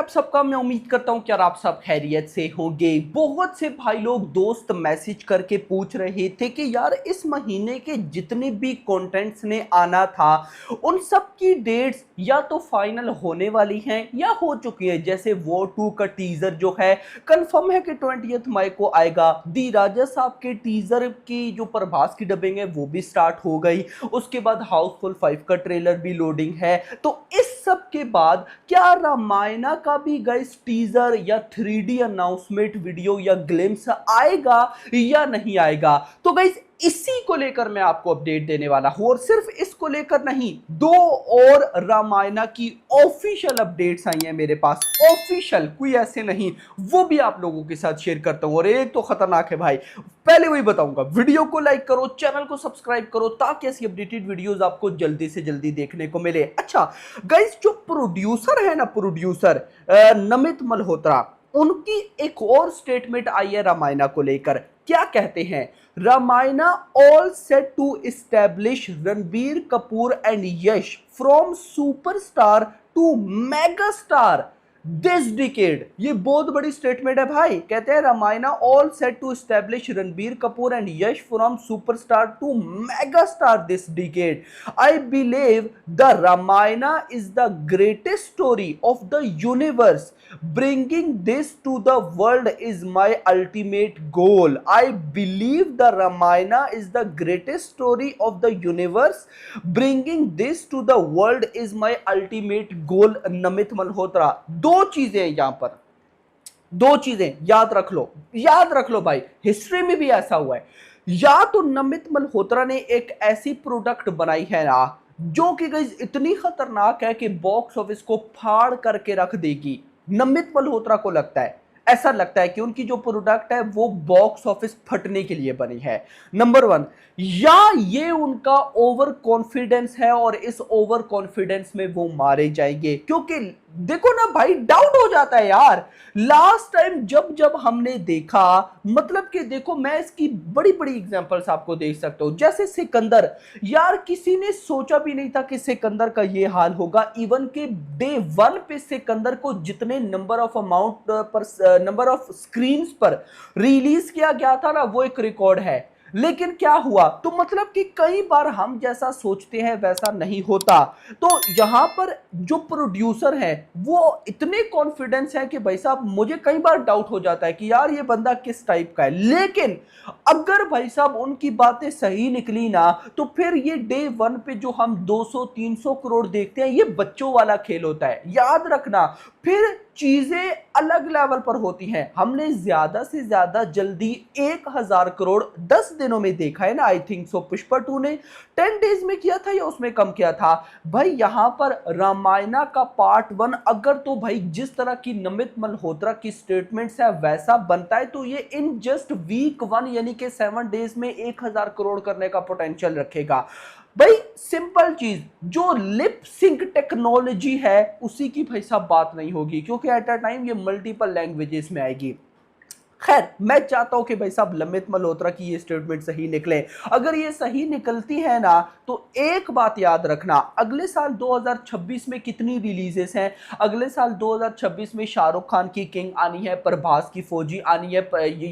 आप सबका। मैं उम्मीद करता हूं कि यार आप सब खैरियत से होंगे। बहुत से भाई लोग दोस्त मैसेज करके पूछ रहे थे कि यार इस महीने के जितने भी कंटेंट्स ने आना था उन सब की डेट्स या तो फाइनल होने वाली हैं या हो चुकी है। जैसे वो 2 का टीजर जो है कंफर्म है कि 20 मई को आएगा। दी राजा साहब के टीजर की जो प्रभास की डबिंग है वो भी स्टार्ट हो गई। उसके बाद हाउसफुल 5 का ट्रेलर भी लोडिंग है। तो इस सब के बाद क्या रामायणा का भी गाइस टीजर या 3D अनाउंसमेंट वीडियो या ग्लिम्स आएगा या नहीं आएगा? तो गाइस इसी को लेकर मैं आपको अपडेट देने वाला हूं। और सिर्फ इसको लेकर नहीं, 2 और रामायणा की ऑफिशियल अपडेट्स आई हैं मेरे पास। ऑफिशियल, कोई ऐसे नहीं, वो भी आप लोगों के साथ शेयर करता हूं। और एक तो खतरनाक है भाई, पहले वही बताऊंगा। वीडियो को लाइक करो, चैनल को सब्सक्राइब करो ताकि ऐसी अपडेटेड वीडियोस आपको जल्दी से जल्दी देखने को मिले। अच्छा गाइस, जो प्रोड्यूसर है ना, प्रोड्यूसर नमित मल्होत्रा, उनकी एक और स्टेटमेंट आई है रामायणा को लेकर। क्या कहते हैं? Ramayana all set to establish Ranbir Kapoor and Yash from superstar to mega star this decade. ये बहुत बड़ी स्टेटमेंट है भाई। कहते हैं Ramayana all set to establish Ranbir Kapoor and Yash from superstar to mega star this decade. I believe the Ramayana is the greatest story of the universe. Bringing this to the world is my ultimate goal. I believe the Ramayana is the greatest story of the universe. Bringing this to the world is my ultimate goal. Namit Malhotra. दो चीजें यहां पर, दो चीजें याद रख लो, याद रख लो भाई। हिस्ट्री में भी ऐसा हुआ है। या तो नमित मल्होत्रा ने एक ऐसी प्रोडक्ट बनाई है ना जो कि गाइस इतनी खतरनाक है कि बॉक्स ऑफिस को फाड़ करके रख देगी। नमित मल्होत्रा को लगता है, ऐसा लगता है कि उनकी जो प्रोडक्ट है वो बॉक्स ऑफिस फटने के लिए बनी है। नंबर 1, या ये उनका ओवर कॉन्फिडेंस है और इस ओवर कॉन्फिडेंस में वो मारे जाएंगे। क्योंकि देखो ना भाई, डाउट हो जाता है यार। लास्ट टाइम जब जब हमने देखा, मतलब कि देखो, मैं इसकी बड़ी बड़ी एग्जांपल्स आपको दे सकता हूं। जैसे सिकंदर, यार किसी ने सोचा भी नहीं था कि सिकंदर का ये हाल होगा। इवन के डे 1 पे सिकंदर को जितने नंबर ऑफ स्क्रीन्स पर रिलीज किया गया था ना, वो एक रिकॉर्ड है। लेकिन क्या हुआ? तो मतलब कि कई बार हम जैसा सोचते हैं वैसा नहीं होता। तो यहां पर जो प्रोड्यूसर है वो इतने कॉन्फिडेंस है कि भाई साहब मुझे कई बार डाउट हो जाता है कि यार ये बंदा किस टाइप का है। लेकिन अगर भाई साहब उनकी बातें सही निकली ना, तो फिर ये डे 1 पे जो हम 200-300 करोड़ देखते हैं, ये बच्चों वाला खेल होता है। याद रखना, फिर चीजें अलग लेवल पर होती हैं। हमने ज्यादा से ज्यादा जल्दी 1000 करोड़ 10 दिनों में देखा है ना। आई थिंक सो पुष्पा 2 ने 10 डेज में किया था या उसमें कम किया था भाई। यहां पर रामायणा का पार्ट 1 अगर तो भाई जिस तरह की नमित मल्होत्रा की स्टेटमेंट्स है वैसा बनता है, तो ये इन जस्ट वीक 1 यानी कि 7 डेज में 1000 करोड़ करने का पोटेंशियल रखेगा भाई। सिंपल चीज, जो लिप सिंक टेक्नोलॉजी है उसी की भाई साहब बात नहीं होगी, क्योंकि एट अ टाइम ये मल्टीपल लैंग्वेजेस में आएगी। खैर, मैं चाहता हूं कि भाई साहब नमित मल्होत्रा की ये स्टेटमेंट सही निकले। अगर ये सही निकलती है ना, तो एक बात याद रखना, अगले साल 2026 में कितनी रिलीजेस हैं? अगले साल 2026 में शाहरुख खान की किंग आनी है, प्रभास की फौजी आनी है,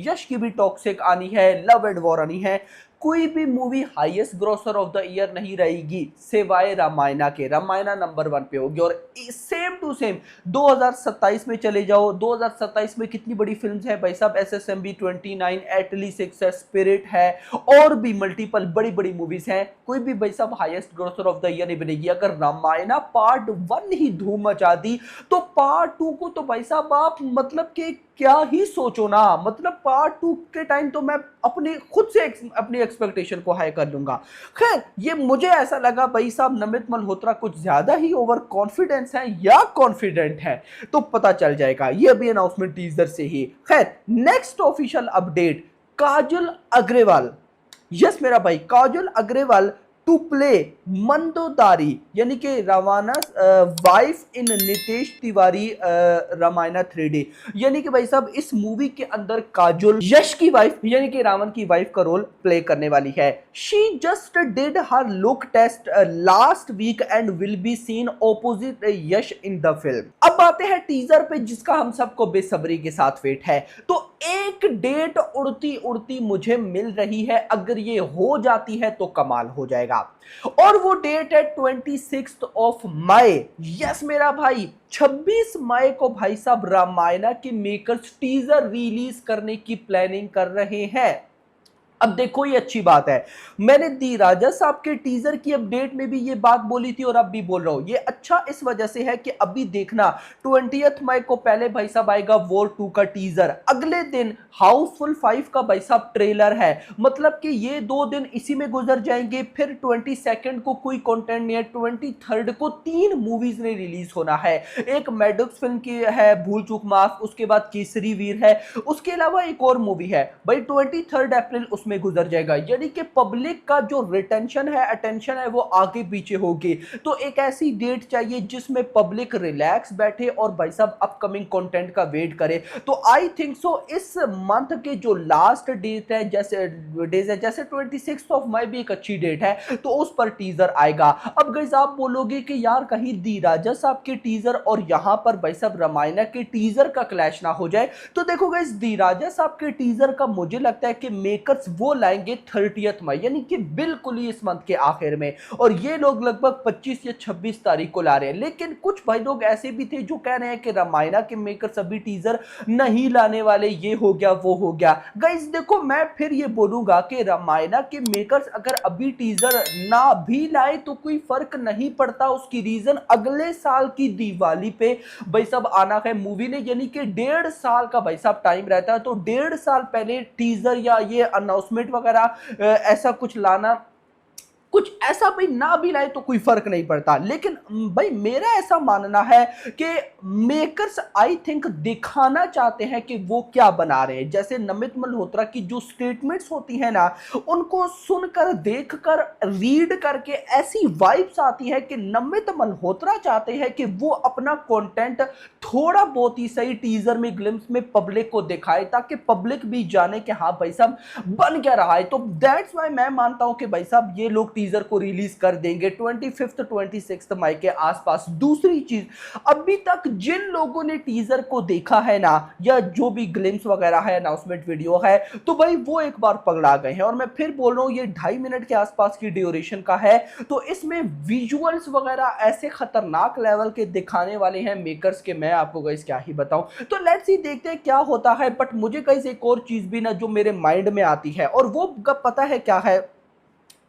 यश की भी टॉक्सिक आनी है, लव एंड वॉर आनी है। कोई भी movie highest grocer of the year नहीं रहेगी सिवाय रामायणा के। रामायणा नंबर 1 पे होगी। और सेम टू सेम 2027 में चले जाओ, 2027 में कितनी बड़ी फिल्म्स हैं भाई साहब? SSMB 29, एटली 6 स्पिरिट है, और भी मल्टीपल बड़ी बड़ी मूवीज हैं। कोई भी भाई साहब highest grocer of the year नहीं बनेगी। अगर रामायणा पार्ट 1 ही धूम मचा दी, तो पार्ट 2 को तो भाई साहब आप मतलब कि क्या ही सोचो ना। मतलब पार्ट 2 के टाइम तो मैं अपनी खुद से अपनी एक्सपेक्टेशन को हाई कर लूंगा। खैर, ये मुझे ऐसा लगा भाई साहब नमित मल्होत्रा कुछ ज्यादा ही ओवर कॉन्फिडेंस है या कॉन्फिडेंट है, तो पता चल जाएगा ये भी अनाउंसमेंट टीजर से ही। खैर, नेक्स्ट ऑफिशियल अपडेट, काजल अग्रवाल। यस मेरा भाई, काजल अग्रवाल टू प्ले मंदोदारी यानी कि रवाना वाइफ इन नितेश तिवारी रामायणा 3D। यानी कि भाई साहब इस मूवी के अंदर काजोल यश की वाइफ यानी कि रावण की वाइफ का रोल प्ले करने वाली है। She just did her look test last week and will be seen opposite Yash in the film. अब आते हैं टीजर पे जिसका हम सबको बेसब्री के साथ वेट है। तो एक डेट उड़ती उड़ती मुझे मिल रही है, अगर ये हो जाती है तो कमाल हो जाएगा। और वो डेट है 26 ऑफ मई। यस मेरा भाई, 26 मई को भाई साहब रामायणा के मेकर्स टीजर रिलीज करने की प्लानिंग कर रहे हैं। अब देखो ये अच्छी बात है, मैंने दी राजा साहब के टीजर की अपडेट में भी ये बात बोली थी और अब भी बोल रहा हूं। ये अच्छा इस वजह से है कि अभी देखना 20 मई को पहले भाई साहब आएगा वॉर 2 का टीजर, अगले दिन हाउसफुल 5 का भाई साहब ट्रेलर है। मतलब कि ये 2 दिन इसी में गुजर जाएंगे। फिर 22 को कोई कंटेंट नहीं है, 23 को 3 मूवीज ने रिलीज होना है। एक मैडॉक्स फिल्म की है भूल चूक माफ, उसके बाद केसरी वीर है, उसके अलावा एक और मूवी है भाई 23 अप्रैल में गुजर जाएगा। यानी कि पब्लिक का जो रिटेंशन है, अटेंशन है, वो आगे पीछे होगी। तो एक ऐसी डेट चाहिए जिसमें पब्लिक रिलैक्स बैठे और भाई साहब अपकमिंग कंटेंट का वेट करे। तो आई थिंक सो इस मंथ के जो लास्ट डेट है जैसे 26 ऑफ मई भी एक अच्छी डेट है, तो उस पर टीजर आएगा। अब गाइस आप बोलोगे कि यार कहीं दी राजा साहब के टीजर और यहां पर भाई साहब रामायणा के टीजर का क्लैश ना हो जाए। तो देखो गाइस दी राजा साहब के टीजर का मुझे लगता है कि मेकर्स वो लाएंगे 30 मई यानी कि बिल्कुल ही इस मंथ के आखिर में, और ये लोग लगभग 25 या 26 तारीख को ला रहे हैं। लेकिन कुछ भाई लोग ऐसे भी थे जो कह रहे हैं कि रामायणा के मेकर्स अभी टीजर नहीं लाने वाले, ये हो गया वो हो गया। गाइस देखो मैं फिर ये बोलूंगा कि रामायणा के मेकर्स अगर अभी टीजर ना भी लाए तो कोई फर्क नहीं पड़ता। उसकी रीजन अगले साल की दिवाली पे भाई साहब आना है मूवी ने, यानी कि 1.5 साल का भाई साहब टाइम रहता है। तो 1.5 साल पहले टीजर या ये अनाउंसमेंट वगैरह ऐसा कुछ लाना, कुछ ऐसा भाई ना भी लाए तो कोई फर्क नहीं पड़ता। लेकिन भाई मेरा ऐसा मानना है कि मेकर्स आई थिंक दिखाना चाहते हैं कि वो क्या बना रहे हैं। जैसे नमित मल्होत्रा की जो स्टेटमेंट्स होती है ना, उनको सुनकर देखकर रीड करके ऐसी वाइब्स आती है कि नमित मल्होत्रा चाहते हैं कि वो अपना कंटेंट थोड़ा बहुत ही सही टीजर में ग्लिम्स में पब्लिक को दिखाए, ताकि पब्लिक भी जाने कि हाँ भाई साहब बन क्या रहा है। तो दैट्स वाई मैं मानता हूं कि भाई साहब ये लोग टीजर को रिलीज कर देंगे 26 मई के आसपास। दूसरी चीज, अभी तक जिन लोगों ने टीजर को देखा है ना, या जो भी ग्लिम्स वगैरह है, अनाउंसमेंट वीडियो है, तो भाई वो एक बार पगड़ा गए हैं। और मैं फिर बोल रहा हूं ये 2.5 मिनट के आसपास की ड्यूरेशन का है। तो इसमें विजुअल्स वगैरह ऐसे खतरनाक लेवल के दिखाने वाले हैं मेकर्स के, मैं आपको गाइस क्या ही बताऊं। तो लेट्स सी देखते हैं क्या होता है। बट मुझे गाइस एक और चीज भी ना जो मेरे माइंड में आती है, और वो पता है क्या है।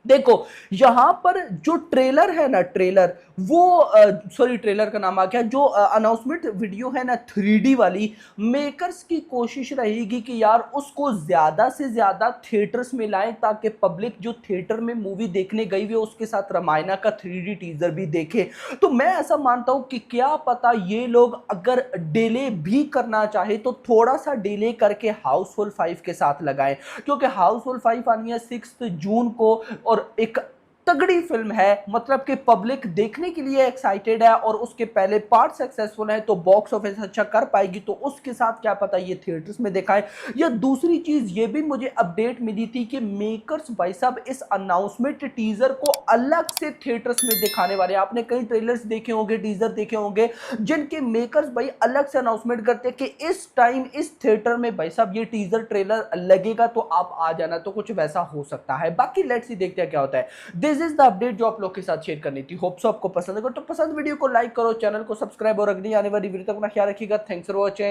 देखो यहां पर जो ट्रेलर है ना, ट्रेलर वो सॉरी ट्रेलर का नाम आ गया, जो अनाउंसमेंट वीडियो है ना 3D वाली, मेकर्स की कोशिश रहेगी कि यार उसको ज्यादा से ज्यादा थिएटर्स में लाएं, ताकि पब्लिक जो थिएटर में मूवी देखने गई हुई उसके साथ रामायणा का 3D टीजर भी देखे। तो मैं ऐसा मानता हूं कि क्या पता ये लोग अगर डिले भी करना चाहे तो थोड़ा सा डिले करके हाउसफुल 5 के साथ लगाएं, क्योंकि हाउसफुल 5 आनी है 6 जून को, और एक तगड़ी फिल्म है। मतलब कि पब्लिक देखने के लिए एक्साइटेड है, और उसके पहले पार्ट सक्सेसफुल है तो बॉक्स ऑफिस अच्छा कर पाएगी। तो उसके साथ क्या पता ये थिएटर्स में दिखाएं। या दूसरी चीज ये भी मुझे अपडेट मिली थी कि मेकर्स भाई साहब इस अनाउंसमेंट टीजर को अलग से थिएटर्स में दिखाने वाले। आपने कई ट्रेलर्स देखे होंगे, टीजर देखे होंगे, जिनके मेकर्स भाई अलग से अनाउंसमेंट करते हैं कि इस टाइम इस थिएटर में भाई साहब ये टीजर ट्रेलर लगेगा, तो आप आ जाना। तो कुछ वैसा हो सकता है। बाकी लेट्स सी देखते हैं क्या होता है। दिस इज द अपडेट जो आप लोग के साथ शेयर करनी थी। होप सो आपको पसंद है, तो पसंद वीडियो को लाइक करो, चैनल को सब्सक्राइब, और अगली आने वाली वीडियो तक अपना ख्याल रखिएगा। Thanks for watching.